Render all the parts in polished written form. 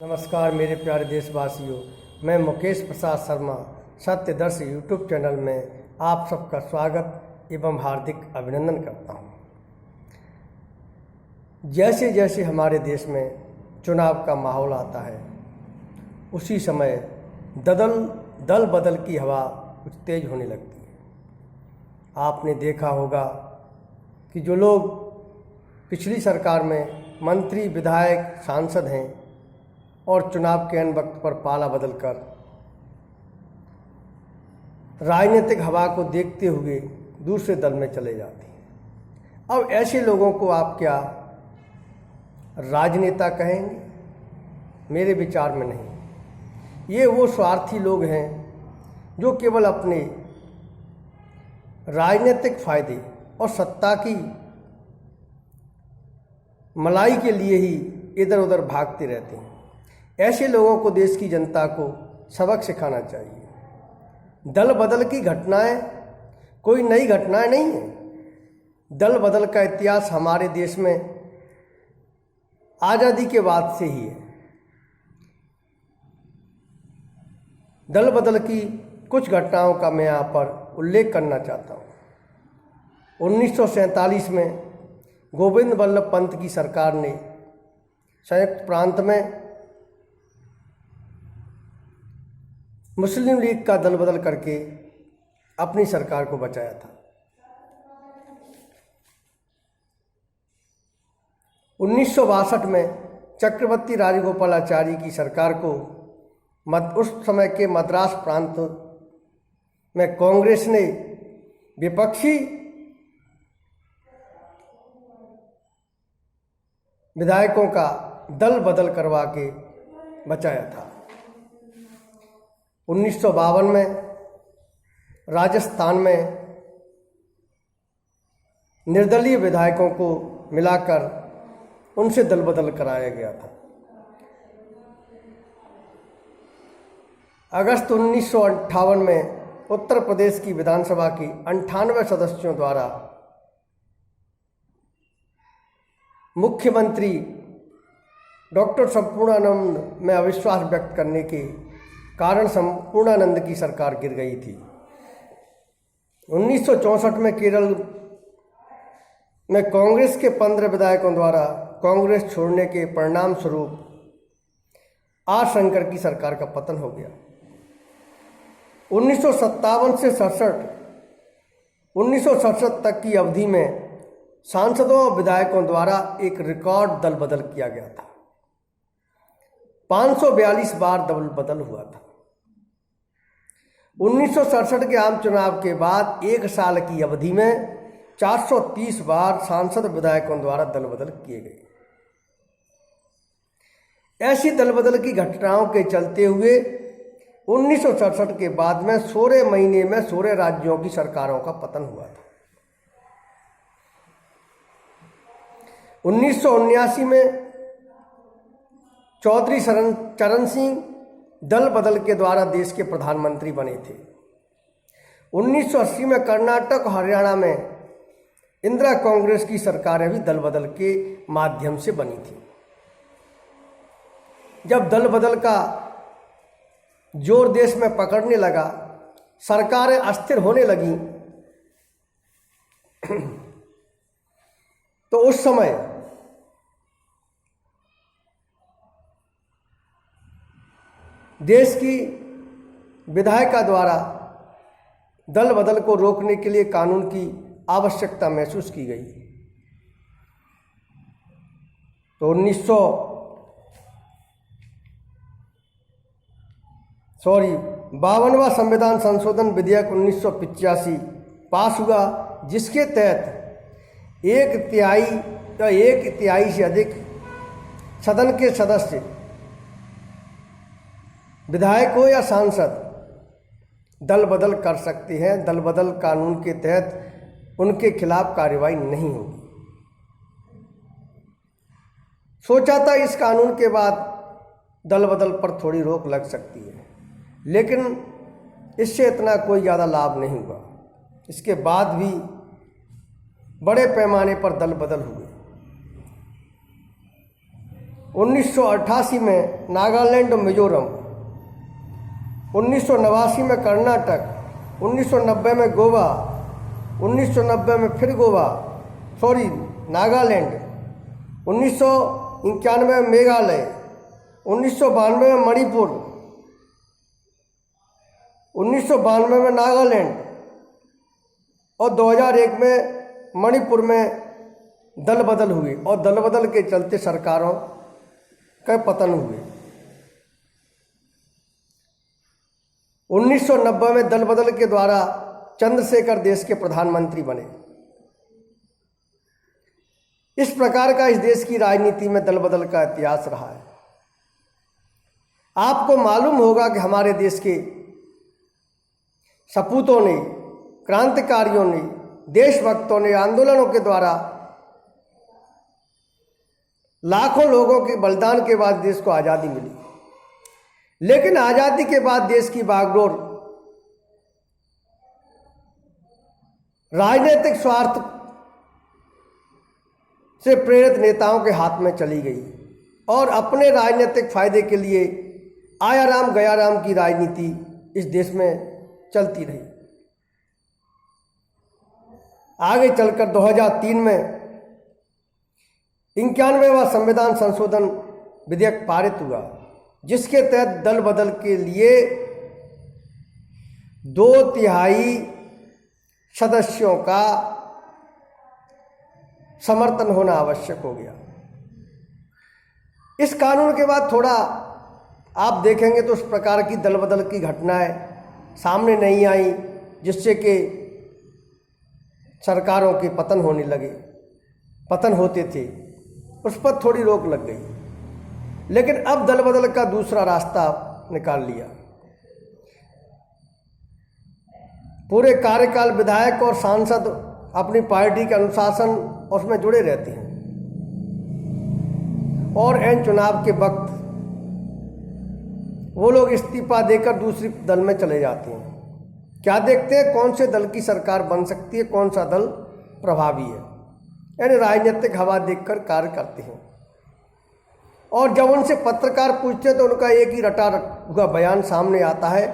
नमस्कार मेरे प्यारे देशवासियों, मैं मुकेश प्रसाद शर्मा सत्यदर्शी यूट्यूब चैनल में आप सबका स्वागत एवं हार्दिक अभिनंदन करता हूं। जैसे जैसे हमारे देश में चुनाव का माहौल आता है उसी समय दल बदल की हवा कुछ तेज होने लगती है। आपने देखा होगा कि जो लोग पिछली सरकार में मंत्री, विधायक, सांसद हैं और चुनाव के अन्य वक्त पर पाला बदलकर राजनीतिक हवा को देखते हुए दूसरे दल में चले जाते हैं। अब ऐसे लोगों को आप क्या राजनेता कहेंगे? मेरे विचार में नहीं। ये वो स्वार्थी लोग हैं जो केवल अपने राजनीतिक फायदे और सत्ता की मलाई के लिए ही इधर उधर भागते रहते हैं। ऐसे लोगों को देश की जनता को सबक सिखाना चाहिए। दल बदल की घटनाएं कोई नई घटनाएं नहीं है। दल बदल का इतिहास हमारे देश में आज़ादी के बाद से ही है। दल बदल की कुछ घटनाओं का मैं यहाँ पर उल्लेख करना चाहता हूँ। 1947 में गोविंद बल्लभ पंत की सरकार ने संयुक्त प्रांत में मुस्लिम लीग का दल बदल करके अपनी सरकार को बचाया था। 1962 में चक्रवर्ती राजगोपालाचारी की सरकार को उस समय के मद्रास प्रांत में कांग्रेस ने विपक्षी विधायकों का दल बदल करवा के बचाया था। 1952 में राजस्थान में निर्दलीय विधायकों को मिलाकर उनसे दल बदल कराया गया था। अगस्त 1958 में उत्तर प्रदेश की विधानसभा की 98 सदस्यों द्वारा मुख्यमंत्री डॉक्टर संपूर्णानंद में अविश्वास व्यक्त करने के कारण संपूर्णानंद की सरकार गिर गई थी। 1964 में केरल में कांग्रेस के 15 विधायकों द्वारा कांग्रेस छोड़ने के परिणाम स्वरूप आर शंकर की सरकार का पतन हो गया। 1957 से 1967 तक की अवधि में सांसदों और विधायकों द्वारा एक रिकॉर्ड दल बदल किया गया था। 542 बार दल बदल हुआ था। 1967 के आम चुनाव के बाद एक साल की अवधि में 430 बार सांसद विधायकों द्वारा दल बदल किए गए। ऐसी दल बदल की घटनाओं के चलते हुए 1967 के बाद में 16 महीने में 16 राज्यों की सरकारों का पतन हुआ था। 1979 में चौधरी चरण सिंह दल बदल के द्वारा देश के प्रधानमंत्री बने थे। 1980 में कर्नाटक और हरियाणा में इंदिरा कांग्रेस की सरकारें भी दल बदल के माध्यम से बनी थी। जब दल बदल का जोर देश में पकड़ने लगा, सरकारें अस्थिर होने लगीं, तो उस समय देश की विधायिका द्वारा दल बदल को रोकने के लिए कानून की आवश्यकता महसूस की गई। तो 52वां संविधान संशोधन विधेयक 1985 पास हुआ, जिसके तहत एक तिहाई से अधिक सदन के सदस्य विधायक हो या सांसद दल बदल कर सकते हैं। दल बदल कानून के तहत उनके खिलाफ कार्रवाई नहीं होगी। सोचा था इस कानून के बाद दल बदल पर थोड़ी रोक लग सकती है, लेकिन इससे इतना कोई ज़्यादा लाभ नहीं हुआ। इसके बाद भी बड़े पैमाने पर दल बदल हुए। 1988 में नागालैंड और मिजोरम, 1989 में कर्नाटक, 1990 में गोवा, 1990 में फिर नागालैंड, 1991 में मेघालय, 1992 में मणिपुर, 1992 में नागालैंड और 2001 में मणिपुर में दल बदल हुई और दल बदल के चलते सरकारों का पतन हुए। 1990 में दल बदल के द्वारा चंद्रशेखर देश के प्रधानमंत्री बने। इस प्रकार का इस देश की राजनीति में दल बदल का इतिहास रहा है। आपको मालूम होगा कि हमारे देश के सपूतों ने, क्रांतिकारियों ने, देशभक्तों ने आंदोलनों के द्वारा लाखों लोगों के बलिदान के बाद देश को आज़ादी मिली। लेकिन आज़ादी के बाद देश की बागडोर राजनीतिक स्वार्थ से प्रेरित नेताओं के हाथ में चली गई और अपने राजनीतिक फायदे के लिए आयाराम गयाराम की राजनीति इस देश में चलती रही। आगे चलकर 2003 में 91वां संविधान संशोधन विधेयक पारित हुआ, जिसके तहत दल बदल के लिए 2/3 सदस्यों का समर्थन होना आवश्यक हो गया। इस कानून के बाद थोड़ा आप देखेंगे तो उस प्रकार की दल बदल की घटनाएं सामने नहीं आई, जिससे कि सरकारों के पतन होने लगे, पतन होते थे, उस पर थोड़ी रोक लग गई। लेकिन अब दल बदल का दूसरा रास्ता निकाल लिया। पूरे कार्यकाल विधायक और सांसद अपनी पार्टी के अनुशासन उसमें जुड़े रहते हैं और एन चुनाव के वक्त वो लोग इस्तीफा देकर दूसरी दल में चले जाते हैं। क्या देखते हैं? कौन से दल की सरकार बन सकती है, कौन सा दल प्रभावी है, यानी राजनीतिक हवा देखकर कार्य करते हैं। और जब उनसे पत्रकार पूछते हैं तो उनका एक ही रटा हुआ बयान सामने आता है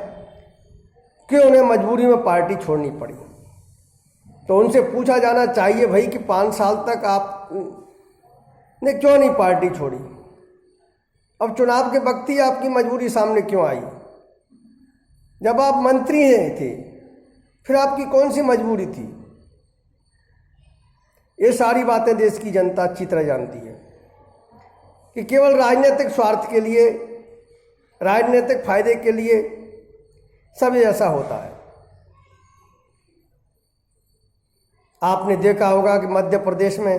कि उन्हें मजबूरी में पार्टी छोड़नी पड़ी। तो उनसे पूछा जाना चाहिए भाई कि 5 साल तक आपने क्यों नहीं पार्टी छोड़ी? अब चुनाव के वक्त ही आपकी मजबूरी सामने क्यों आई? जब आप मंत्री थे फिर आपकी कौन सी मजबूरी थी? ये सारी बातें देश की जनता अच्छी तरह जानती है कि केवल राजनीतिक स्वार्थ के लिए, राजनीतिक फायदे के लिए सब ऐसा होता है। आपने देखा होगा कि मध्य प्रदेश में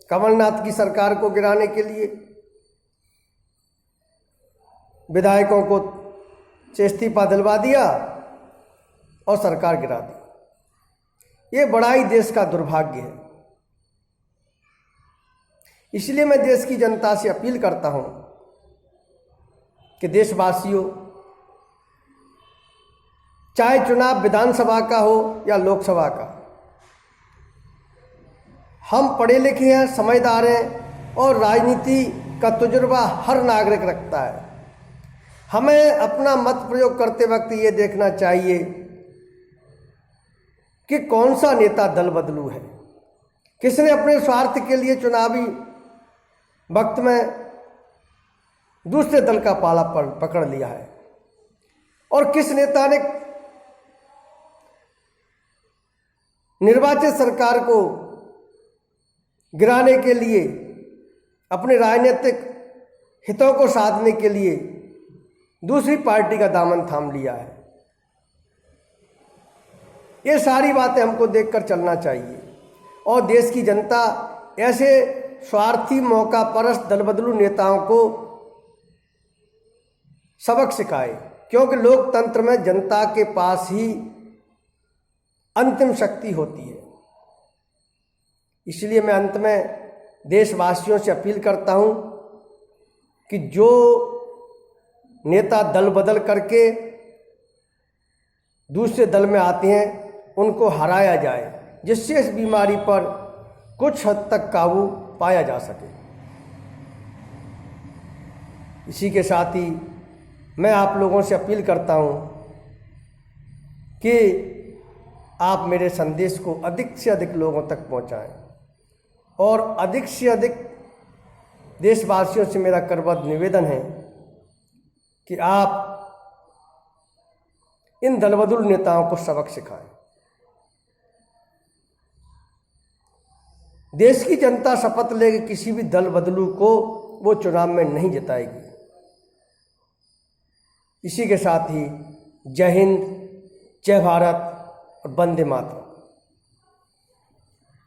कमलनाथ की सरकार को गिराने के लिए विधायकों को से इस्तीफा दिलवा दिया और सरकार गिरा दी। ये बड़ा ही देश का दुर्भाग्य है। इसलिए मैं देश की जनता से अपील करता हूं कि देशवासियों, चाहे चुनाव विधानसभा का हो या लोकसभा का, हम पढ़े लिखे हैं, समझदार हैं और राजनीति का तजुर्बा हर नागरिक रखता है। हमें अपना मत प्रयोग करते वक्त ये देखना चाहिए कि कौन सा नेता दल बदलू है, किसने अपने स्वार्थ के लिए चुनावी वक्त में दूसरे दल का पाला पकड़ लिया है और किस नेता ने निर्वाचित सरकार को गिराने के लिए, अपने राजनीतिक हितों को साधने के लिए दूसरी पार्टी का दामन थाम लिया है। ये सारी बातें हमको देखकर चलना चाहिए और देश की जनता ऐसे स्वार्थी, मौका परस्त, दलबदलू नेताओं को सबक सिखाए, क्योंकि लोकतंत्र में जनता के पास ही अंतिम शक्ति होती है। इसलिए मैं अंत में देशवासियों से अपील करता हूं कि जो नेता दल बदल करके दूसरे दल में आते हैं उनको हराया जाए, जिससे इस बीमारी पर कुछ हद तक काबू पाया जा सके। इसी के साथ ही मैं आप लोगों से अपील करता हूँ कि आप मेरे संदेश को अधिक से अधिक लोगों तक पहुँचाएं और अधिक से अधिक देशवासियों से मेरा करबद्ध निवेदन है कि आप इन दलबदुल नेताओं को सबक सिखाएं। देश की जनता शपथ ले कि किसी भी दल बदलू को वो चुनाव में नहीं जिताएगी। इसी के साथ ही जय हिंद, जय भारत और वंदे मातरम।